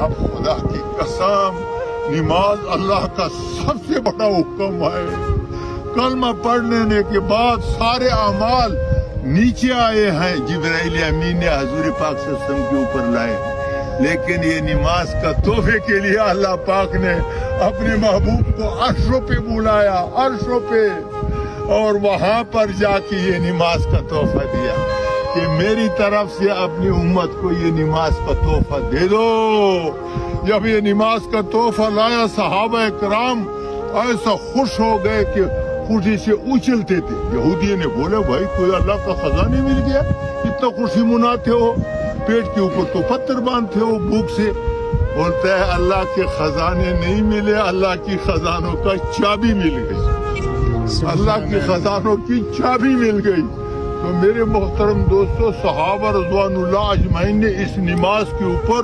اب خدا کی قسم نماز اللہ کا سب سے بڑا حکم ہے. کلمہ پڑھنے کے بعد سارے اعمال نیچے آئے ہیں، جبرائیل امین نے حضور پاک صلی اللہ علیہ وسلم کے اوپر لائے، لیکن یہ نماز کا تحفے کے لیے اللہ پاک نے اپنے محبوب کو عرشوں پہ بلایا، عرشوں پہ، اور وہاں پر جا کے یہ نماز کا تحفہ دیا کہ میری طرف سے اپنی امت کو یہ نماز کا تحفہ دے دو. جب یہ نماز کا تحفہ لایا صحابہ کرام ایسا خوش ہو گئے کہ خوشی سے اچھلتے تھے. یہودی نے بولا بھائی کوئی اللہ کا خزانہ مل گیا، اتنا خوشی مناتے ہو، پیٹ کے اوپر تو پتھر باندھتے ہو بھوک سے. بولتا ہے اللہ کے خزانے نہیں ملے، اللہ کی خزانوں کا چابی مل گئی، اللہ کی خزانوں کی چابی مل گئی. تو میرے محترم دوستو، صحابہ رضوان اللہ اجمعین نے اس نماز کے اوپر